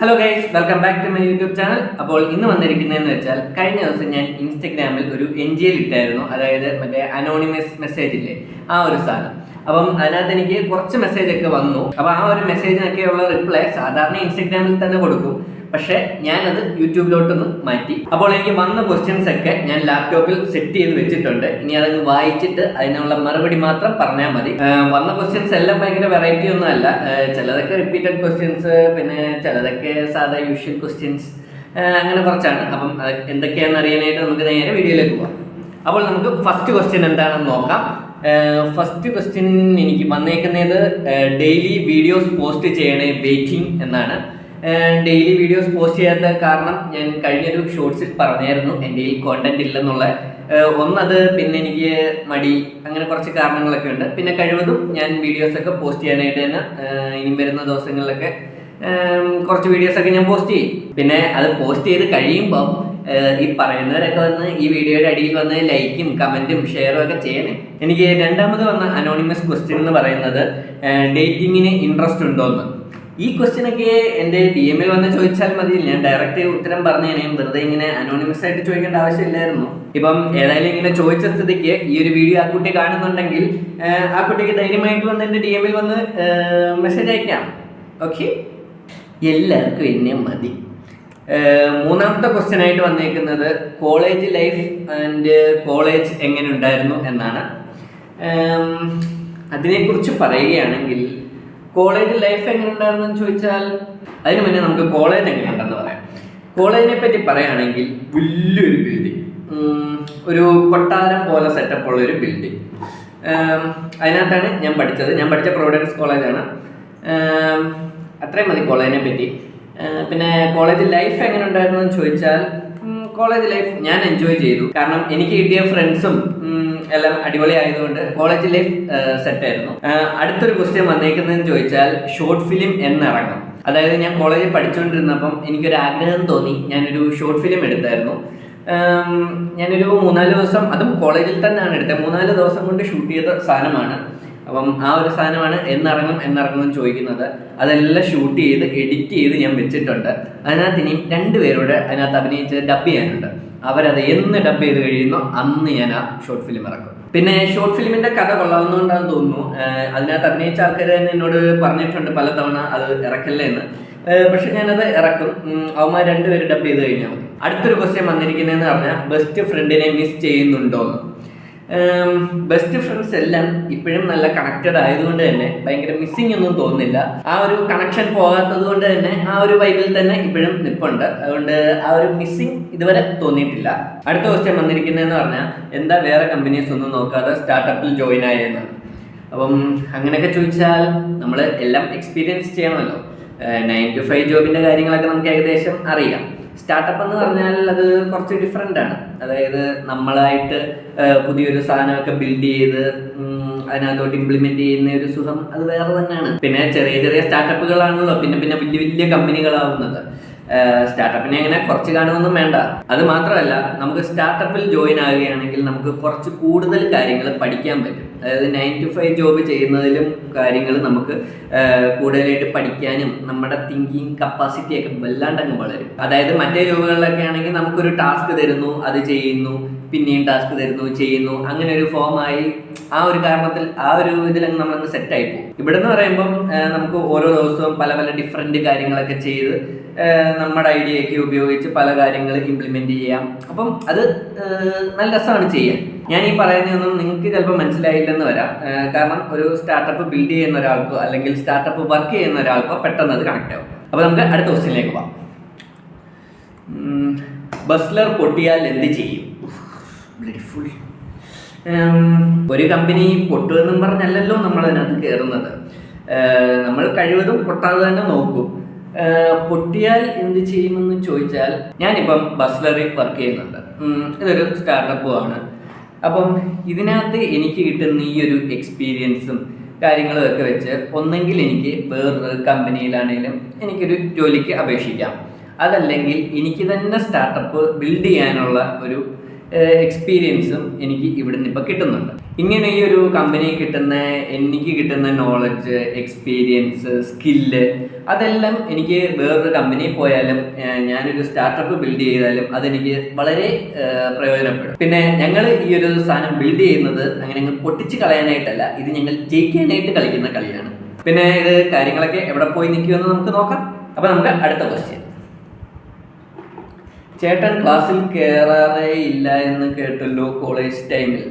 Hello guys, welcome back to my YouTube channel. അപ്പോൾ ഇന്ന് വന്നിരിക്കുന്നതെന്ന് വെച്ചാൽ കഴിഞ്ഞ ദിവസം ഞാൻ ഇൻസ്റ്റഗ്രാമിൽ ഒരു എൻജിഎൽ ഇട്ടായിരുന്നു. അതായത് മറ്റേ അനോണിമസ് മെസ്സേജ് ഇല്ലേ, ആ ഒരു സാധനം. അപ്പം അതിനകത്ത് എനിക്ക് കുറച്ച് മെസ്സേജൊക്കെ വന്നു. അപ്പോൾ ആ ഒരു മെസ്സേജിനൊക്കെയുള്ള റിപ്ലൈ സാധാരണ ഇൻസ്റ്റഗ്രാമിൽ തന്നെ കൊടുക്കും. പക്ഷേ ഞാനത് യൂട്യൂബിലോട്ടൊന്ന് മാറ്റി. അപ്പോൾ എനിക്ക് വന്ന ക്വസ്റ്റ്യൻസ് ഒക്കെ ഞാൻ ലാപ്ടോപ്പിൽ സെറ്റ് ചെയ്ത് വെച്ചിട്ടുണ്ട്. ഇനി അതങ്ങ് വായിച്ചിട്ട് അതിനുള്ള മറുപടി മാത്രം പറഞ്ഞാൽ മതി. വന്ന ക്വസ്റ്റ്യൻസ് എല്ലാം ഭയങ്കര വെറൈറ്റി ഒന്നും അല്ല. ചിലതൊക്കെ റിപ്പീറ്റഡ് ക്വസ്റ്റ്യൻസ്, പിന്നെ ചിലതൊക്കെ സാധാ യൂഷ്വൽ ക്വസ്റ്റ്യൻസ്, അങ്ങനെ കുറച്ചാണ്. അപ്പം എന്തൊക്കെയാണെന്ന് അറിയാനായിട്ട് നമുക്ക് നേരെ വീഡിയോയിലേക്ക് പോകാം. അപ്പോൾ നമുക്ക് ഫസ്റ്റ് ക്വസ്റ്റ്യൻ എന്താണെന്ന് നോക്കാം. ഫസ്റ്റ് ക്വസ്റ്റ്യൻ എനിക്ക് വന്നേക്കുന്നത് ഡെയിലി വീഡിയോസ് പോസ്റ്റ് ചെയ്യണേ, വെയിറ്റിംഗ് എന്നാണ്. ഡെയിലി വീഡിയോസ് പോസ്റ്റ് ചെയ്യാത്ത കാരണം ഞാൻ കഴിഞ്ഞൊരു ഷോർട്സിൽ പറഞ്ഞായിരുന്നു എൻ്റെ കയ്യിൽ കോണ്ടന്റ് ഇല്ലെന്നുള്ള. ഒന്നത്, പിന്നെ എനിക്ക് മടി, അങ്ങനെ കുറച്ച് കാരണങ്ങളൊക്കെ ഉണ്ട്. പിന്നെ കഴിവതും ഞാൻ വീഡിയോസൊക്കെ പോസ്റ്റ് ചെയ്യാനായിട്ട് തന്നെ ഇനി വരുന്ന ദിവസങ്ങളിലൊക്കെ കുറച്ച് വീഡിയോസൊക്കെ ഞാൻ പോസ്റ്റ് ചെയ്യും. പിന്നെ അത് പോസ്റ്റ് ചെയ്ത് കഴിയുമ്പം ഈ പറയുന്നവരൊക്കെ വന്ന് ഈ വീഡിയോയുടെ അടിയിൽ വന്ന് ലൈക്കും കമൻറ്റും ഷെയറും ഒക്കെ ചെയ്യണേ. എനിക്ക് രണ്ടാമത് വന്ന അനോണിമസ് ക്വസ്റ്റ്യൻ എന്ന് പറയുന്നത് ഡേറ്റിങ്ങിന് ഇൻട്രസ്റ്റ് ഉണ്ടോയെന്ന്. ഈ ക്വസ്റ്റ്യനൊക്കെ എൻ്റെ DM ൽ വന്ന് ചോദിച്ചാൽ മതി, ഞാൻ ഡയറക്റ്റ് ഉത്തരം പറഞ്ഞേനെ. വെറുതെ ഇങ്ങനെ അനോണിമസ് ആയിട്ട് ചോദിക്കേണ്ട ആവശ്യമില്ലായിരുന്നു. ഇപ്പം ഏതായാലും ഇങ്ങനെ ചോദിച്ച സ്ഥിതിക്ക് ഈ ഒരു വീഡിയോ ആ കുട്ടി കാണുന്നുണ്ടെങ്കിൽ ആ കുട്ടിക്ക് ധൈര്യമായിട്ട് വന്ന് എൻ്റെ DM ൽ വന്ന് മെസ്സേജ് അയക്കാം. ഓക്കെ, എല്ലാവർക്കും എന്നെ മതി. മൂന്നാമത്തെ ക്വസ്റ്റ്യൻ ആയിട്ട് വന്നേക്കുന്നത് കോളേജ് ലൈഫ് ആൻഡ് കോളേജ് എങ്ങനെ ഉണ്ടായിരുന്നു എന്നാണ്. അതിനെക്കുറിച്ച് പറയുകയാണെങ്കിൽ കോളേജ് ലൈഫ് എങ്ങനെ ഉണ്ടായിരുന്നു എന്ന് ചോദിച്ചാൽ അതിന് മുന്നേ നമുക്ക് കോളേജ് എങ്ങനെ ഉണ്ടെന്ന് പറയാം. കോളേജിനെ പറ്റി പറയുകയാണെങ്കിൽ വലിയൊരു ബിൽഡിംഗ്, ഒരു കൊട്ടാരം പോലെ സെറ്റപ്പുള്ള ഒരു ബിൽഡിംഗ്. അതിനകത്താണ് ഞാൻ പഠിച്ചത്. ഞാൻ പഠിച്ച പ്രൊവിഡൻസ് കോളേജാണ്. അത്രയും മതി കോളേജിനെ പറ്റി. പിന്നെ കോളേജ് ലൈഫ് എങ്ങനെ ഉണ്ടായിരുന്നു എന്ന് ചോദിച്ചാൽ കോളേജ് ലൈഫ് ഞാൻ എൻജോയ് ചെയ്തു. കാരണം എനിക്ക് കിട്ടിയ ഫ്രണ്ട്സും എല്ലാം അടിപൊളി ആയതുകൊണ്ട് കോളേജ് ലൈഫ് സെറ്റായിരുന്നു. അടുത്തൊരു ക്വസ്റ്റ്യൻ വന്നേക്കുന്നതെന്ന് ചോദിച്ചാൽ ഷോർട്ട് ഫിലിം എന്നിറങ്ങും. അതായത് ഞാൻ കോളേജിൽ പഠിച്ചുകൊണ്ടിരുന്നപ്പം എനിക്കൊരു ആഗ്രഹം തോന്നി, ഞാനൊരു ഷോർട്ട് ഫിലിം എടുത്തായിരുന്നു. ഞാനൊരു 3-4 ദിവസം, അതും കോളേജിൽ തന്നെയാണ് എടുത്തത്. 3-4 ദിവസം കൊണ്ട് ഷൂട്ട് ചെയ്ത സാധനമാണ്. അപ്പം ആ ഒരു സാധനമാണ് എന്നിറങ്ങും എന്ന് ചോദിക്കുന്നത്. അതെല്ലാം ഷൂട്ട് ചെയ്ത് എഡിറ്റ് ചെയ്ത് ഞാൻ വെച്ചിട്ടുണ്ട്. അതിനകത്ത് ഇനിയും 2 പേരോട് അതിനകത്ത് അഭിനയിച്ച് ഡബ് ചെയ്യാനുണ്ട്. അവരത് എന്ന് ഡബ് ചെയ്ത് കഴിയുന്നോ അന്ന് ഞാൻ ആ ഷോർട്ട് ഫിലിം ഇറക്കും. പിന്നെ ഷോർട്ട് ഫിലിമിൻ്റെ കഥ കൊള്ളാവുന്നതുകൊണ്ടാണെന്ന് തോന്നുന്നു അതിനകത്ത് അഭിനയിച്ച ആൾക്കാർ തന്നെ എന്നോട് പറഞ്ഞിട്ടുണ്ട് പലതവണ അത് ഇറക്കല്ലേ എന്ന്. പക്ഷെ ഞാനത് ഇറക്കും. അവന്മാർ 2 പേര് ഡബ് ചെയ്ത് കഴിഞ്ഞാൽ മതി. അടുത്തൊരു ക്വസ്റ്റ്യൻ വന്നിരിക്കുന്നതെന്ന് പറഞ്ഞാൽ ബെസ്റ്റ് ഫ്രണ്ടിനെ മിസ് ചെയ്യുന്നുണ്ടോയെന്ന്. ബെസ്റ്റ് ഫ്രണ്ട്സ് എല്ലാം ഇപ്പോഴും നല്ല കണക്റ്റഡ് ആയതുകൊണ്ട് തന്നെ ഭയങ്കര മിസ്സിങ് ഒന്നും തോന്നുന്നില്ല. ആ ഒരു കണക്ഷൻ പോകാത്തത് കൊണ്ട് തന്നെ ആ ഒരു വൈബിൽ തന്നെ ഇപ്പോഴും നിൽപ്പുണ്ട്. അതുകൊണ്ട് ആ ഒരു മിസ്സിങ് ഇതുവരെ തോന്നിയിട്ടില്ല. അടുത്ത ക്വസ്റ്റ്യൻ വന്നിരിക്കുന്നതെന്ന് പറഞ്ഞാൽ എന്താ വേറെ കമ്പനീസ് ഒന്നും നോക്കാതെ സ്റ്റാർട്ടപ്പിൽ ജോയിൻ ആയെന്നാണ്. അപ്പം അങ്ങനെയൊക്കെ ചോദിച്ചാൽ നമ്മൾ എല്ലാം എക്സ്പീരിയൻസ് ചെയ്യണമല്ലോ. 9 to 5 ജോബിൻ്റെ കാര്യങ്ങളൊക്കെ നമുക്ക് ഏകദേശം അറിയാം. സ്റ്റാർട്ടപ്പ് എന്ന് പറഞ്ഞാൽ അത് കുറച്ച് ഡിഫറെൻ്റ് ആണ്. അതായത് നമ്മളായിട്ട് പുതിയൊരു സാധനമൊക്കെ ബിൽഡ് ചെയ്ത് അതിനകത്തോട്ട് ഇംപ്ലിമെന്റ് ചെയ്യുന്ന ഒരു സുഖം അത് വേറെ തന്നെയാണ്. പിന്നെ ചെറിയ ചെറിയ സ്റ്റാർട്ടപ്പുകളാണല്ലോ പിന്നെ വലിയ വലിയ കമ്പനികളാവുന്നത്. സ്റ്റാർട്ടപ്പിനെ അങ്ങനെ കുറച്ച് കാണുമൊന്നും വേണ്ട. അത് മാത്രമല്ല, നമുക്ക് സ്റ്റാർട്ടപ്പിൽ ജോയിൻ ആവുകയാണെങ്കിൽ നമുക്ക് കുറച്ച് കൂടുതൽ കാര്യങ്ങൾ പഠിക്കാൻ പറ്റും. അതായത് 9 to 5 ജോബ് ചെയ്യുന്നതിലും കാര്യങ്ങൾ നമുക്ക് കൂടുതലായിട്ട് പഠിക്കാനും നമ്മുടെ തിങ്കിങ് കപ്പാസിറ്റി ഒക്കെ വല്ലാണ്ടങ്ങ് വളരും. അതായത് മറ്റേ ജോബുകളിലൊക്കെ ആണെങ്കിൽ നമുക്കൊരു ടാസ്ക് തരുന്നു, അത് ചെയ്യുന്നു, പിന്നെയും ടാസ്ക് തരുന്നു, ചെയ്യുന്നു, അങ്ങനെ ഒരു ഫോമായി ആ ഒരു കാരണത്തിൽ ആ ഒരു ഇതിലങ്ങ് നമ്മളങ്ങ് സെറ്റായി പോകും. ഇവിടെ എന്ന് പറയുമ്പം നമുക്ക് ഓരോ ദിവസവും പല പല ഡിഫറെൻറ്റ് കാര്യങ്ങളൊക്കെ ചെയ്ത് നമ്മുടെ ഐഡിയയൊക്കെ ഉപയോഗിച്ച് പല കാര്യങ്ങൾ ഇംപ്ലിമെൻറ്റ് ചെയ്യാം. അപ്പം അത് നല്ല രസമാണ് ചെയ്യാൻ. ഞാൻ ഈ പറയുന്നതൊന്നും നിങ്ങൾക്ക് ചിലപ്പോൾ മനസ്സിലായില്ലെന്ന് വരാം. കാരണം ഒരു സ്റ്റാർട്ടപ്പ് ബിൽഡ് ചെയ്യുന്ന ഒരാൾക്കോ അല്ലെങ്കിൽ സ്റ്റാർട്ടപ്പ് വർക്ക് ചെയ്യുന്ന ഒരാൾക്കോ പെട്ടെന്ന് അത് കണക്റ്റ് ആവും. അപ്പോൾ നമുക്ക് അടുത്ത ക്വസ്റ്റ്യനിലേക്ക് പോകാം. ബസ്ലർ പൊട്ടിയാൽ എന്ത് ചെയ്യും? ബ്ലഡിഫുൾ. ഒരു കമ്പനി പൊട്ടുമെന്നും പറഞ്ഞല്ലല്ലോ നമ്മൾ അതിനകത്ത് കയറുന്നത്. നമ്മൾ കഴിവതും പൊട്ടാതെ തന്നെ നോക്കും. പൊട്ടിയാൽ എന്ത് ചെയ്യുമെന്ന് ചോദിച്ചാൽ, ഞാനിപ്പം ബസ്ലറിൽ വർക്ക് ചെയ്യുന്നുണ്ട്. ഇതൊരു സ്റ്റാർട്ടപ്പുമാണ്. അപ്പം ഇതിനകത്ത് എനിക്ക് കിട്ടുന്ന ഈ ഒരു എക്സ്പീരിയൻസും കാര്യങ്ങളും ഒക്കെ വെച്ച് ഒന്നെങ്കിൽ എനിക്ക് വേറൊരു കമ്പനിയിലാണെങ്കിലും എനിക്കൊരു ജോലിക്ക് അപേക്ഷിക്കാം. അതല്ലെങ്കിൽ എനിക്ക് തന്നെ സ്റ്റാർട്ടപ്പ് ബിൽഡ് ചെയ്യാനുള്ള ഒരു എക്സ്പീരിയൻസും എനിക്ക് ഇവിടെ നിന്ന് ഇപ്പോൾ കിട്ടുന്നുണ്ട്. ഇങ്ങനെ ഈ ഒരു കമ്പനി എനിക്ക് കിട്ടുന്ന നോളജ്, എക്സ്പീരിയൻസ്, സ്കില്ല് അതെല്ലാം എനിക്ക് വേറൊരു കമ്പനിയിൽ പോയാലും ഞാനൊരു സ്റ്റാർട്ടപ്പ് ബിൽഡ് ചെയ്താലും അതെനിക്ക് വളരെ പ്രയോജനപ്പെടും. പിന്നെ ഞങ്ങൾ ഈ ഒരു സാധനം ബിൽഡ് ചെയ്യുന്നത് അങ്ങനെ അങ്ങ് പൊട്ടിച്ച് കളയാനായിട്ടല്ല, ഇത് ഞങ്ങൾ ജയിക്കാനായിട്ട് കളിക്കുന്ന കളിയാണ്. പിന്നെ ഇത് കാര്യങ്ങളൊക്കെ എവിടെ പോയി നിൽക്കുമെന്ന് നമുക്ക് നോക്കാം. അപ്പോൾ നമുക്ക് അടുത്ത ക്വസ്റ്റ്യൻ. ചേട്ടൻ ക്ലാസ്സിൽ കയറാറേ ഇല്ല എന്ന് കേട്ടല്ലോ കോളേജ് ടൈമിൽ.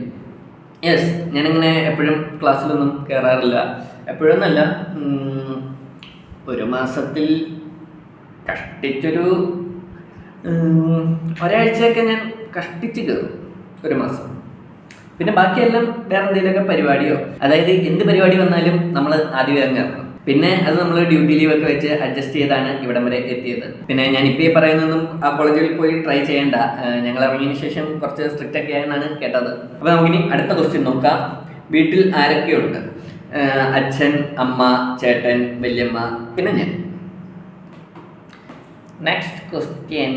യെസ്, ഞാനിങ്ങനെ എപ്പോഴും ക്ലാസ്സിലൊന്നും കയറാറില്ല. എപ്പോഴൊന്നല്ല, ഒരു മാസത്തിൽ കഷ്ടിച്ചൊരു ഒരാഴ്ചയൊക്കെ ഞാൻ കഷ്ടിച്ച് കയറും, ഒരു മാസം. പിന്നെ ബാക്കിയെല്ലാം വേറെ എന്തെങ്കിലുമൊക്കെ പരിപാടിയോ, അതായത് എന്ത് പരിപാടി വന്നാലും നമ്മൾ ആദ്യം അങ്ങ് പിന്നെ അത് നമ്മൾ ഡ്യൂട്ടി ലീവൊക്കെ വെച്ച് അഡ്ജസ്റ്റ് ചെയ്താണ് ഇവിടം വരെ എത്തിയത്. പിന്നെ ഞാനിപ്പോൾ ഈ പറയുന്നതൊന്നും ആ കോളേജിൽ പോയി ട്രൈ ചെയ്യേണ്ട, ഞങ്ങൾ ഇറങ്ങിയതിന് ശേഷം കുറച്ച് സ്ട്രിക്റ്റ് ഒക്കെ ആയെന്നാണ് കേട്ടത്. അപ്പോൾ നമുക്കിനി അടുത്ത ക്വസ്റ്റ്യൻ നോക്കാം. വീട്ടിൽ ആരൊക്കെയുണ്ട്? അച്ഛൻ, അമ്മ, ചേട്ടൻ, വല്യമ്മ, പിന്നെ ഞാൻ. Next question.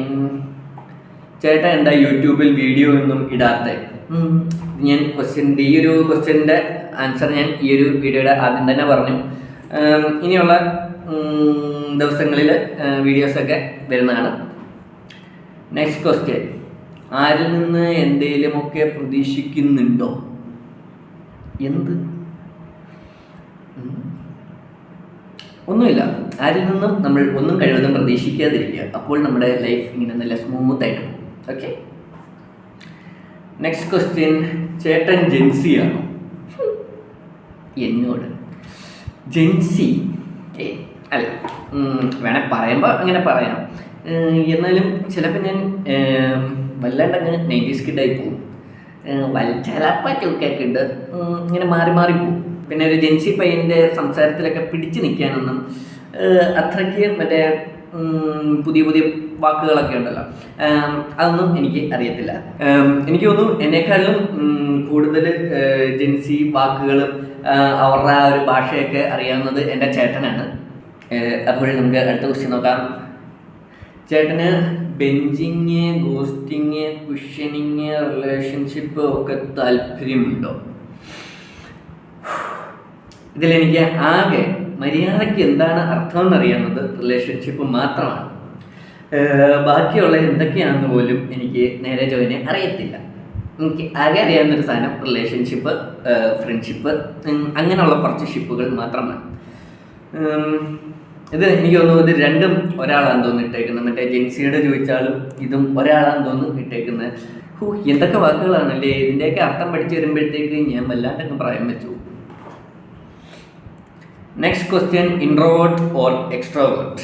ചേട്ടൻ എന്താ യൂട്യൂബിൽ വീഡിയോ ഒന്നും ഇടാത്ത? ഞാൻ ഈ ഒരു ക്വസ്റ്റ്യൻ്റെ ആൻസർ ഞാൻ ഈ ഒരു വീഡിയോയുടെ ആദ്യം തന്നെ പറഞ്ഞു. ഇനിയുള്ള ദിവസങ്ങളിൽ വീഡിയോസൊക്കെ വരുന്നതാണ്. Next question. ആരിൽ നിന്ന് എന്തെങ്കിലുമൊക്കെ പ്രതീക്ഷിക്കുന്നുണ്ടോ? എന്ത്? ഒന്നുമില്ല. ആരിൽ നിന്നും നമ്മൾ ഒന്നും കഴിവതും പ്രതീക്ഷിക്കാതിരിക്കുക. അപ്പോൾ നമ്മുടെ ലൈഫ് ഇങ്ങനെ നല്ല സ്മൂത്തായിട്ട് പോകും. ഓക്കെ. Next question. ചേട്ടൻ ജെൻസിയാണോ? എന്നോട് ജെൻസി അല്ല, വേണേൽ പറയുമ്പോൾ അങ്ങനെ പറയാം. എന്നാലും ചിലപ്പോൾ ഞാൻ വല്ലാണ്ടങ്ങ് 90s കിഡായി പോകും. ചിലപ്പോൾ ചുക്കൊക്കെ ഉണ്ട്, ഇങ്ങനെ മാറി മാറിപ്പോവും. പിന്നെ ഒരു ജെൻസി പയ്യൻ്റെ സംസാരത്തിലൊക്കെ പിടിച്ചു നിൽക്കാനൊന്നും അത്രയ്ക്ക് മറ്റേ പുതിയ പുതിയ വാക്കുകളൊക്കെ ഉണ്ടല്ലോ, അതൊന്നും എനിക്ക് അറിയത്തില്ല. എനിക്ക് തോന്നുന്നു എന്നെക്കാളും കൂടുതൽ ജെൻസി വാക്കുകളും അവരുടെ ആ ഒരു ഭാഷയൊക്കെ അറിയാവുന്നത് എൻ്റെ ചേട്ടനാണ്. അപ്പോൾ നമുക്ക് അടുത്ത ക്വസ്റ്റ്യൻ നോക്കാം. ചേട്ടന് ബെഞ്ചിങ്, ഗോസ്റ്റിങ്, ക്വസ്റ്റനിങ്, റിലേഷൻഷിപ്പ് ഒക്കെ താല്പര്യമുണ്ടോ? ഇതിലെനിക്ക് ആകെ മര്യാദയ്ക്ക് എന്താണ് അർത്ഥം എന്നറിയാവുന്നത് റിലേഷൻഷിപ്പ് മാത്രമാണ്. ബാക്കിയുള്ള എന്തൊക്കെയാണെന്ന് പോലും എനിക്ക് നേരെ ചോദിനെ അറിയത്തില്ല. എനിക്ക് ആകെ അറിയാവുന്നൊരു സാധനം റിലേഷൻഷിപ്പ്, ഫ്രണ്ട്ഷിപ്പ്, അങ്ങനെയുള്ള കുറച്ച് ഷിപ്പുകൾ മാത്രമാണ്. ഇത് എനിക്ക് തോന്നുന്നു ഇത് രണ്ടും ഒരാളാന്ന് തോന്നുന്നു ഇട്ടേക്കുന്നത്. മറ്റേ ജെൻസിയുടെ ചോദിച്ചാലും ഇതും ഒരാളാന്ന് തോന്നുന്നു ഇട്ടേക്കുന്നത്. എന്തൊക്കെ വാക്കുകളാണല്ലേ! ഇതിൻ്റെയൊക്കെ അർത്ഥം പഠിച്ചു വരുമ്പോഴത്തേക്ക് ഞാൻ വല്ലാണ്ടൊക്കെ പ്രായം വെച്ചു. Next question. Introvert or extrovert?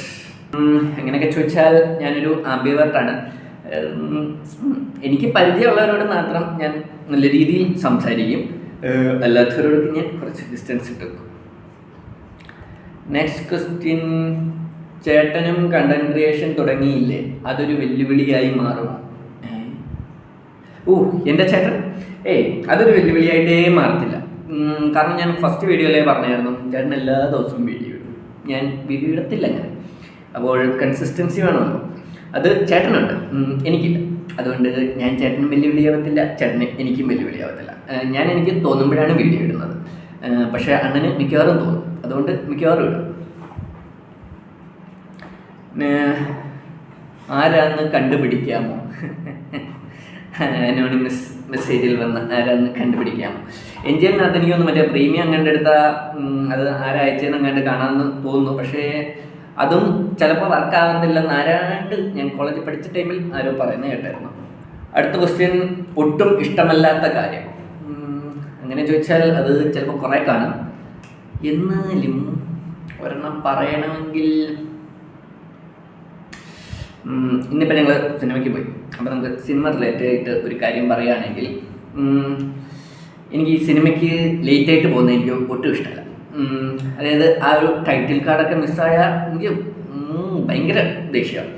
എങ്ങനെയൊക്കെ ചോദിച്ചാൽ ഞാനൊരു ആംബിവേർട്ടാണ്. എനിക്ക് പരിചയമുള്ളവരോട് മാത്രം ഞാൻ നല്ല രീതിയിൽ സംസാരിക്കും, അല്ലാത്തവരോടൊക്കെ ഞാൻ കുറച്ച് ഡിസ്റ്റൻസ് ഇട്ടേക്കും. Next question. ചേട്ടനും കണ്ടന്റ് ക്രിയേഷൻ തുടങ്ങിയില്ലേ, അതൊരു വെല്ലുവിളിയായി മാറുമോ? എൻ്റെ ചേട്ടൻ അതൊരു വെല്ലുവിളിയായിട്ടേ മാറത്തില്ല. കാരണം ഞാൻ ഫസ്റ്റ് വീഡിയോയിലേ പറഞ്ഞായിരുന്നു, ചേട്ടൻ എല്ലാ ദിവസവും വീഡിയോ ഇടും. ഞാൻ വീഡിയോ ഇടത്തില്ല അങ്ങനെ. അപ്പോൾ കൺസിസ്റ്റൻസി വേണമല്ലോ, അത് ചേട്ടനുണ്ട്, എനിക്കില്ല. അതുകൊണ്ട് ഞാൻ ചേട്ടനും വെല്ലുവിളിയാവത്തില്ല, ചേട്ടന് എനിക്കും വെല്ലുവിളിയാവത്തില്ല. ഞാൻ എനിക്ക് തോന്നുമ്പോഴാണ് വീഡിയോ ഇടുന്നത്. പക്ഷേ അണ്ണന് മിക്കവാറും തോന്നും, അതുകൊണ്ട് മിക്കവാറും ഇടും. ആരാന്ന് കണ്ടുപിടിക്കാമോ? അനോണിമസ് മെസ്സേജിൽ വന്ന് ആരാന്ന് കണ്ടുപിടിക്കാമോ? എൻജിനകത്ത് എനിക്കൊന്ന് മറ്റേ പ്രീമിയം കണ്ടെടുത്ത അത് ആരയച്ചതെന്ന് കണ്ട് കാണാമെന്ന് തോന്നുന്നു. പക്ഷേ അതും ചിലപ്പോൾ വർക്കാവുന്നില്ലെന്ന് ആരാണ്ട് ഞാൻ കോളേജിൽ പഠിച്ച ടൈമിൽ ആരോ പറയുന്നത് കേട്ടായിരുന്നു. അടുത്ത ക്വസ്റ്റ്യൻ. ഒട്ടും ഇഷ്ടമല്ലാത്ത കാര്യം? അങ്ങനെ ചോദിച്ചാൽ അത് ചിലപ്പോൾ കുറേ കാണും. എന്നാലും ഒരെണ്ണം പറയണമെങ്കിൽ, ഇന്നിപ്പോൾ ഞങ്ങൾ സിനിമയ്ക്ക് പോയി. അപ്പോൾ നമുക്ക് സിനിമ റിലേറ്റഡ് ആയിട്ട് ഒരു കാര്യം പറയുകയാണെങ്കിൽ, എനിക്ക് ഈ സിനിമയ്ക്ക് ലേറ്റായിട്ട് പോകുന്നത് എനിക്ക് ഒട്ടും ഇഷ്ടമല്ല. അതായത് ആ ഒരു ടൈറ്റിൽ കാർഡൊക്കെ മിസ്സായാൽ എനിക്ക് ഭയങ്കര ദേഷ്യമാണ്.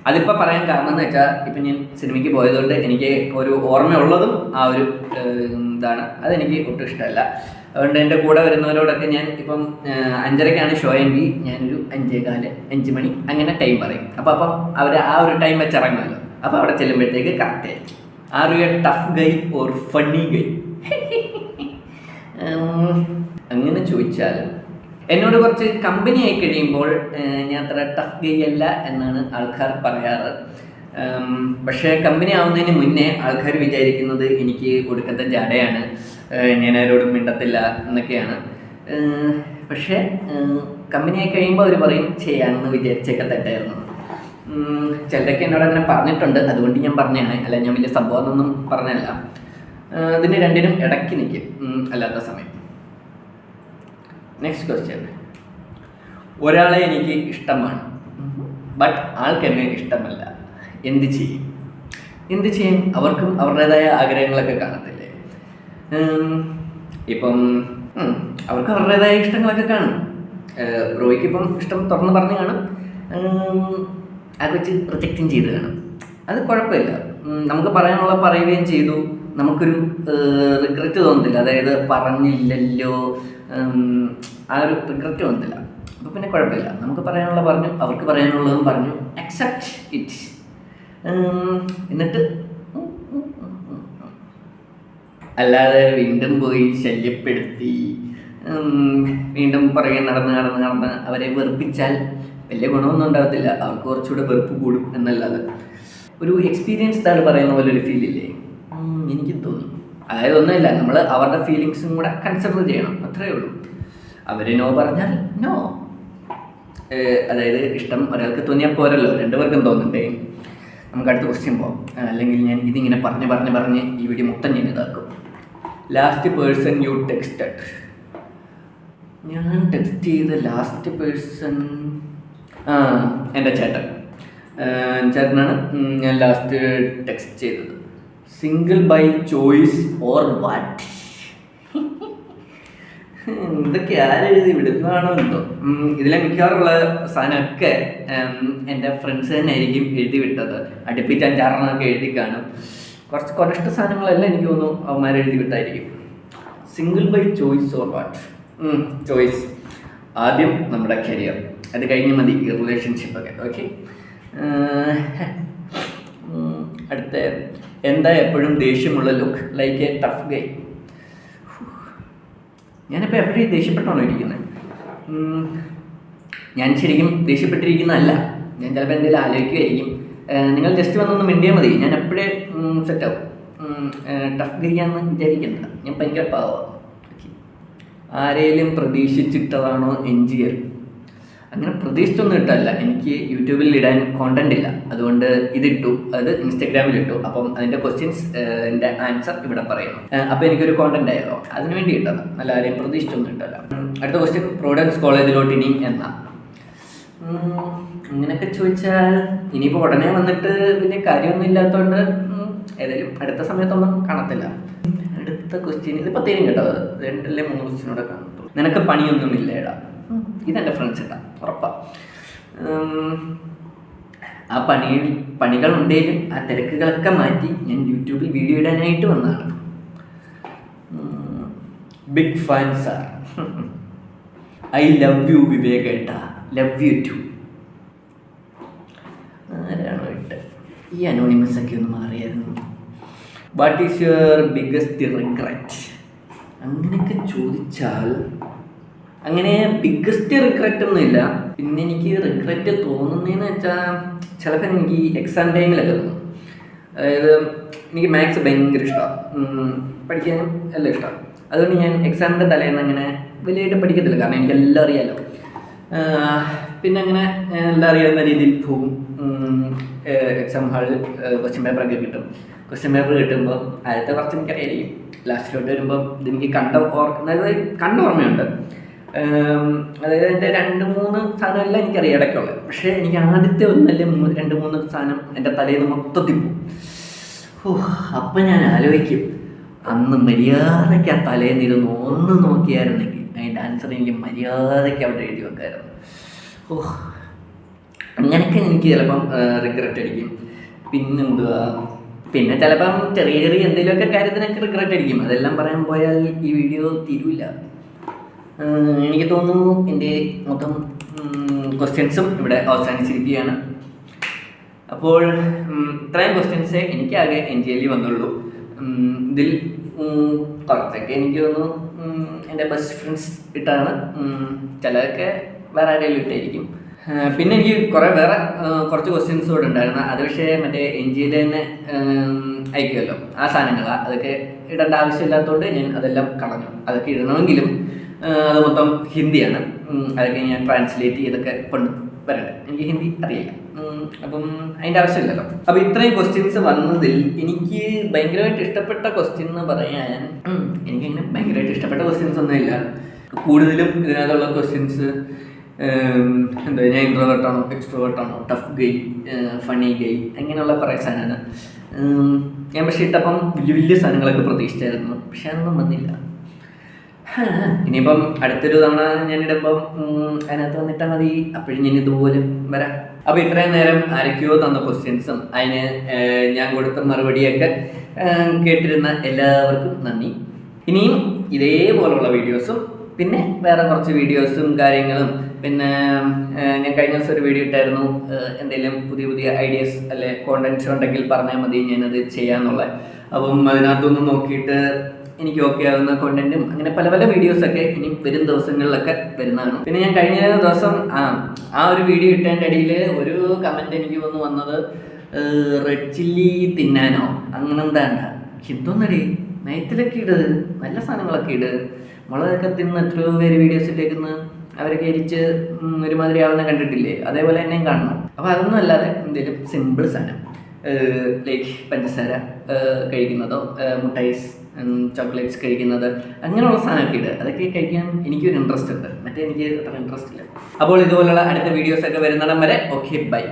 അതിപ്പോൾ പറയാൻ കാരണം എന്ന് വെച്ചാൽ, ഇപ്പം ഞാൻ സിനിമയ്ക്ക് പോയതുകൊണ്ട് എനിക്ക് ഒരു ഓർമ്മയുള്ളതും ആ ഒരു ഇതാണ്. അതെനിക്ക് ഒട്ടും ഇഷ്ടമല്ല. അതുകൊണ്ട് എൻ്റെ കൂടെ വരുന്നവരോടൊക്കെ ഞാൻ ഇപ്പം 5:30ക്കാണ് ഷോ എങ്കിൽ ഞാനൊരു 5:15, 5 മണി അങ്ങനെ ടൈം പറയും. അപ്പം അവർ ആ ഒരു ടൈം വെച്ച് ഇറങ്ങുമല്ലോ. അപ്പോൾ അവിടെ ചെല്ലുമ്പോഴത്തേക്ക് കറക്റ്റ് ആയിരിക്കും. Are you a tough guy or funny guy? അങ്ങനെ ചോദിച്ചാൽ എന്നോട് കുറച്ച് കമ്പനി ആയി കഴിയുമ്പോൾ ഞാൻ അത്ര ടഫ് ഗൈ അല്ല എന്നാണ് ആൾക്കാർ പറയാറ്. പക്ഷേ കമ്പനി ആവുന്നതിന് മുന്നേ ആൾക്കാർ വിചാരിക്കുന്നത് എനിക്ക് ഒടുക്കത്തെ ജാടയാണ്, ഞാൻ ആരോടും മിണ്ടത്തില്ല എന്നൊക്കെയാണ്. പക്ഷേ കമ്പനി ആയി കഴിയുമ്പോൾ അവർ പറയും ചെയ്യാമെന്ന് വിചാരിച്ചൊക്കെ തെറ്റായിരുന്നു. ചിലരൊക്കെ എന്നോട് അങ്ങനെ പറഞ്ഞിട്ടുണ്ട്, അതുകൊണ്ട് ഞാൻ പറഞ്ഞതാണ്, അല്ല ഞാൻ വലിയ സംഭവമൊന്നും പറഞ്ഞല്ല. ഇതിന് രണ്ടിനും ഇടയ്ക്ക് നിൽക്കും അല്ലാത്ത സമയം. Next question. ഒരാളെ എനിക്ക് ഇഷ്ടമാണ്, ബട്ട് ആൾക്ക് എന്നെ ഇഷ്ടമല്ല, എന്ത് ചെയ്യും? എന്ത് ചെയ്യും? അവർക്കും അവരുടേതായ ആഗ്രഹങ്ങളൊക്കെ കാണത്തില്ലേ? ഇപ്പം അവർക്ക് അവരുടേതായ ഇഷ്ടങ്ങളൊക്കെ കാണും. ബ്രോയ്ക്ക് ഇപ്പം ഇഷ്ടം തുറന്ന് പറഞ്ഞ് കാണും, അത് വെച്ച് റിജക്റ്റും ചെയ്ത് കാണും. അത് കുഴപ്പമില്ല. നമുക്ക് പറയാനുള്ള പറയുകയും ചെയ്തു, നമുക്കൊരു റിഗ്രറ്റ് തോന്നത്തില്ല. അതായത് പറഞ്ഞില്ലല്ലോ, ആ ഒരു റിഗ്രറ്റ് തോന്നത്തില്ല. അപ്പോൾ പിന്നെ കുഴപ്പമില്ല. നമുക്ക് പറയാനുള്ള പറഞ്ഞു, അവർക്ക് പറയാനുള്ളതും പറഞ്ഞു, അക്സെപ്റ്റ് ഇറ്റ്. എന്നിട്ട് അല്ലാതെ വീണ്ടും പോയി ശല്യപ്പെടുത്തി വീണ്ടും പുറകെ നടന്ന് അവരെ വെറുപ്പിച്ചാൽ വലിയ ഗുണമൊന്നും ഉണ്ടാകത്തില്ല. അവർക്ക് കുറച്ചുകൂടെ വെറുപ്പ് കൂടും എന്നല്ലാതെ. ഒരു എക്സ്പീരിയൻസ്ഡ് ആൾ പറയുന്ന പോലെ ഒരു ഫീലില്ലേ? എനിക്കും തോന്നി. അതായത് ഒന്നുമില്ല, നമ്മൾ അവരുടെ ഫീലിങ്സും കൂടെ കൺസിഡർ ചെയ്യണം, അത്രയേ ഉള്ളൂ. അവർ നോ പറഞ്ഞാൽ നോ. അതായത് ഇഷ്ടം ഒരാൾക്ക് തോന്നിയാൽ പോരല്ലോ, രണ്ടുപേർക്കും തോന്നണ്ടേ. നമുക്ക് അടുത്ത ക്വസ്റ്റ്യൻ പോകാം, അല്ലെങ്കിൽ ഞാൻ ഇതിങ്ങനെ പറഞ്ഞ് ഈ വീഡിയോ മൊത്തം ഞാൻ ഇതാക്കും. Last person you texted. ഞാൻ ടെക്സ്റ്റ് ചെയ്ത ലാസ്റ്റ് പേഴ്സൺ എൻ്റെ ചേട്ടനാണ് ഞാൻ ലാസ്റ്റ് ടെക്സ്റ്റ് ചെയ്തത്. Single by choice or what? ഇതൊക്കെ ആരെഴുതി വിടുന്നതാണോ എന്തോ. ഇതിലെ മിക്കവാറുള്ള സാധനമൊക്കെ എൻ്റെ ഫ്രണ്ട്സ് തന്നെ ആയിരിക്കും എഴുതി വിട്ടത്. അടുപ്പിച്ച് 5-6 എഴുതി കാണും. കുറച്ച് കൊനിഷ്ഠ സാധനങ്ങളെല്ലാം എനിക്ക് തോന്നുന്നു അവന്മാർ എഴുതി വിട്ടായിരിക്കും. Single by choice or what? Choice. ആദ്യം നമ്മുടെ കരിയർ, അത് കഴിഞ്ഞ് മതി ഈ റിലേഷൻഷിപ്പൊക്കെ. ഓക്കെ. അടുത്ത, എന്താ എപ്പോഴും ദേഷ്യമുള്ള ലുക്ക് ലൈക്ക് എ ടഫ് ഗൈ? ഞാനിപ്പോൾ എപ്പോഴും ദേഷ്യപ്പെട്ടാണോ ഇരിക്കുന്നത്? ഞാൻ ശരിക്കും ദേഷ്യപ്പെട്ടിരിക്കുന്നതല്ല. ഞാൻ ചിലപ്പോൾ എന്തെങ്കിലും ആലോചിക്കുമായിരിക്കും. നിങ്ങൾ ജസ്റ്റ് വന്നൊന്ന് മിണ്ടിയാൽ മതി, ഞാൻ എപ്പോഴേ സെറ്റാവും. ടഫ് ഗൈയാന്ന് വിചാരിക്കണ്ട, ഞാൻ ഭയങ്കര പാവമാണ്. ആരെയും പ്രതീക്ഷിച്ചിട്ടതാണോ എൻജിയർ? അങ്ങനെ പ്രതീക്ഷിച്ചൊന്നും ഇട്ടല്ല. എനിക്ക് യൂട്യൂബിൽ ഇടാൻ കോണ്ടന്റ് ഇല്ല, അതുകൊണ്ട് ഇതിട്ടു. അത് ഇൻസ്റ്റാഗ്രാമിൽ ഇട്ടു. അപ്പം അതിൻ്റെ ക്വസ്റ്റ്യൻസ് എൻ്റെ ആൻസർ ഇവിടെ പറയുന്നു. അപ്പോൾ എനിക്കൊരു കോണ്ടന്റ് ആയല്ലോ, അതിന് വേണ്ടി ഇട്ടത്, അല്ല ആരെയും പ്രതീക്ഷിച്ചൊന്നും ഇട്ടല്ല. അടുത്ത ക്വസ്റ്റ്യൻ, പ്രോഡൻസ് കോളേജിലോട്ട് ഇനിയും എന്നാ? ഇങ്ങനെയൊക്കെ ചോദിച്ചാൽ ഇനിയിപ്പോൾ ഉടനെ വന്നിട്ട് വലിയ കാര്യമൊന്നും ഇല്ലാത്തതുകൊണ്ട് ഏതായാലും അടുത്ത സമയത്തൊന്നും കാണത്തില്ല. അടുത്ത ക്വസ്റ്റ്യൻ, ഇതിപ്പോൾ തീരും കേട്ടോ, 2-3 ക്വസ്റ്റ്യനോടെ കാണത്തുള്ളൂ. നിനക്ക് പണിയൊന്നുമില്ല എടാ? ഇതെൻ്റെ ഫ്രണ്ട്സ് ഇടാ, ഉറപ്പാ. ആ പണികളുണ്ടെങ്കിലും ആ തിരക്കുകളൊക്കെ മാറ്റി ഞാൻ യൂട്യൂബിൽ വീഡിയോ ഇടാനായിട്ട് വന്നതാണ്. Big fan sir. I love you വിവേകേട്ട, ലവ് യു ടു. ആരാണോ ഇട്ട്? ഈ അനോണിമസ് ഒക്കെ ഒന്ന് മാറിയായിരുന്നു. What is your biggest regret? അങ്ങനെയൊക്കെ ചോദിച്ചാൽ അങ്ങനെ ബിഗ്ഗസ്റ്റ് റിഗ്രറ്റ് ഒന്നുമില്ല. പിന്നെ എനിക്ക് റിഗ്രറ്റ് തോന്നുന്നതെന്ന് വെച്ചാൽ ചിലപ്പോൾ എനിക്ക് എക്സാം ടൈമിലൊക്കെ തോന്നും. അതായത് എനിക്ക് മാത്സ് ഭയങ്കര ഇഷ്ടമാണ്, പഠിക്കാനും എല്ലാം ഇഷ്ടമാണ്. അതുകൊണ്ട് ഞാൻ എക്സാമിൻ്റെ തലേന്ന് അങ്ങനെ വലിയായിട്ട് പഠിക്കത്തില്ല, കാരണം എനിക്കെല്ലാം അറിയാമല്ലോ. പിന്നെ അങ്ങനെ എല്ലാം അറിയാവുന്ന രീതിയിൽ പോകും. എക്സാം ഹാളിൽ ക്വസ്റ്റ്യൻ പേപ്പറൊക്കെ കിട്ടും. ക്വസ്റ്റ്യൻ പേപ്പർ കിട്ടുമ്പോൾ ആദ്യത്തെ കുറച്ച് എനിക്കറിയായിരിക്കും, ലാസ്റ്റിലോട്ട് വരുമ്പം ഇതെനിക്ക് കണ്ട ഓർമ്മയുണ്ട്. അതായത് എൻ്റെ 2-3 സാധനമെല്ലാം എനിക്കറിയാം ഇടയ്ക്കുള്ളത്. പക്ഷേ എനിക്ക് ആദ്യത്തെ 2-3 സാധനം എൻ്റെ തലേന്ന് മൊത്തത്തിൽ പോകും. അപ്പം ഞാൻ ആലോചിക്കും, അന്ന് മര്യാദയ്ക്ക് ആ തലേന്നിരുന്ന് ഒന്ന് നോക്കിയായിരുന്നെങ്കിൽ അതിൻ്റെ ആൻസർ എനിക്ക് മര്യാദയ്ക്ക് അവിടെ എഴുതി വെക്കായിരുന്നു. അങ്ങനെയൊക്കെ എനിക്ക് ചിലപ്പം റിഗ്രറ്റ് അടിക്കും. പിന്നെന്തുവാ, പിന്നെ ചിലപ്പം ചെറിയ എന്തെങ്കിലുമൊക്കെ കാര്യത്തിനൊക്കെ റിഗ്രറ്റ് അടിക്കും. അതെല്ലാം പറയാൻ പോയാൽ ഈ വീഡിയോ തീരില്ല. എനിക്ക് തോന്നുന്നു എൻ്റെ മൊത്തം ക്വസ്റ്റ്യൻസും ഇവിടെ അവസാനിച്ചിരിക്കുകയാണ്. അപ്പോൾ ഇത്രയും ക്വസ്റ്റ്യൻസേ എനിക്കാകെ NGL വന്നുള്ളൂ. ഇതിൽ കുറച്ചൊക്കെ എനിക്ക് തോന്നുന്നു എൻ്റെ ബെസ്റ്റ് ഫ്രണ്ട്സ് ഇട്ടാണ്, ചിലതൊക്കെ വേറെ ആരെങ്കിലും ഇട്ടായിരിക്കും. പിന്നെ എനിക്ക് കുറച്ച് ക്വസ്റ്റ്യൻസ് കൂടെ ഉണ്ടായിരുന്നു. അത് പക്ഷേ മറ്റേ NGL തന്നെ അയക്കുമല്ലോ ആ സാധനങ്ങളാണ്, അതൊക്കെ ഇടേണ്ട ആവശ്യമില്ലാത്തതുകൊണ്ട് ഞാൻ അതെല്ലാം കളഞ്ഞു. അതൊക്കെ ഇടണമെങ്കിലും അത് മൊത്തം ഹിന്ദിയാണ്, അതൊക്കെ ഞാൻ ട്രാൻസ്ലേറ്റ് ചെയ്തൊക്കെ വരട്ടെ. എനിക്ക് ഹിന്ദി അറിയില്ല, അപ്പം അതിൻ്റെ ആവശ്യമില്ലല്ലോ. അപ്പം ഇത്രയും ക്വസ്റ്റ്യൻസ് വന്നതിൽ എനിക്ക് ഭയങ്കരമായിട്ട് ഇഷ്ടപ്പെട്ട ക്വസ്റ്റ്യൻ എന്ന് പറയാൻ എനിക്കങ്ങനെ ഭയങ്കരമായിട്ട് ഇഷ്ടപ്പെട്ട ക്വസ്റ്റ്യൻസ് ഒന്നുമില്ല. കൂടുതലും ഇതിനകത്തുള്ള ക്വസ്റ്റ്യൻസ് എന്താ, ഞാൻ ഇൻട്രോവേർട്ടാണോ എക്സ്ട്രോവേർട്ടാണോ, ടഫ് ഗൈ, ഫണി ഗൈ, അങ്ങനെയുള്ള കുറേ സാധനമാണ്. ഞാൻ പക്ഷേ ഇട്ടപ്പം വലിയ വലിയ സാധനങ്ങളൊക്കെ പ്രതീക്ഷിച്ചായിരുന്നു, പക്ഷെ അതൊന്നും വന്നില്ല. ഇനിയിപ്പം അടുത്തൊരു തവണ ഞാനിടുമ്പം അതിനകത്ത് വന്നിട്ടാൽ മതി, അപ്പോഴും ഞാൻ ഇതുപോലെ വരാം. അപ്പോൾ ഇത്രയും നേരം ആരൊക്കെയോ തന്ന ക്വസ്റ്റ്യൻസും അതിന് ഞാൻ കൊടുത്ത മറുപടിയൊക്കെ കേട്ടിരുന്ന എല്ലാവർക്കും നന്ദി. ഇനിയും ഇതേപോലുള്ള വീഡിയോസും പിന്നെ വേറെ കുറച്ച് വീഡിയോസും കാര്യങ്ങളും, പിന്നെ ഞാൻ കഴിഞ്ഞ ദിവസം ഒരു വീഡിയോ ഇട്ടായിരുന്നു, എന്തെങ്കിലും പുതിയ ഐഡിയാസ് അല്ലെ കോണ്ടൻറ്റ്സ് ഉണ്ടെങ്കിൽ പറഞ്ഞാൽ മതി, ഞാനത് ചെയ്യാമെന്നുള്ള. അപ്പം അതിനകത്തൊന്ന് നോക്കിയിട്ട് എനിക്ക് ഓക്കെ ആവുന്ന കോണ്ടന്റും അങ്ങനെ പല പല വീഡിയോസൊക്കെ ഇനി വരും ദിവസങ്ങളിലൊക്കെ വരുന്നതാണ്. പിന്നെ ഞാൻ കഴിഞ്ഞ ദിവസം ആ ഒരു വീഡിയോ ഇട്ടതിൻ്റെ ഇടയിൽ ഒരു കമൻറ്റ് എനിക്ക് വന്നത് റെഡ് ചില്ലി തിന്നാനോ അങ്ങനെ എന്താണ്ട, എന്തോന്നടി നയത്തിലൊക്കെ ഇട്, നല്ല സാധനങ്ങളൊക്കെ ഇട്, മുളകൊക്കെ തിന്ന് എത്രയോ പേര് വീഡിയോസ് ഇട്ടേക്കുന്ന, അവരൊക്കെ എരിച്ച് ഒരുമാതിരി ആവുന്ന കണ്ടിട്ടില്ലേ, അതേപോലെ തന്നെയും കാണണം. അപ്പോൾ അതൊന്നും അല്ലാതെ എന്തെങ്കിലും സിമ്പിൾ സാധനം ലൈക്ക് പഞ്ചസാര കഴിക്കുന്നതോ മുട്ടൈസ് ചോക്ലേറ്റ്സ് കഴിക്കുന്നത്, അങ്ങനെയുള്ള സാധനമൊക്കെ ഇടുക. അതൊക്കെ കഴിക്കാൻ എനിക്കൊരു ഇൻട്രസ്റ്റ് ഉണ്ട്, മറ്റേ എനിക്ക് അത്ര ഇൻട്രസ്റ്റ് ഇല്ല. അപ്പോൾ ഇതുപോലുള്ള അടുത്ത വീഡിയോസൊക്കെ വരുന്നിടം വരെ ഓക്കെ, ബൈ.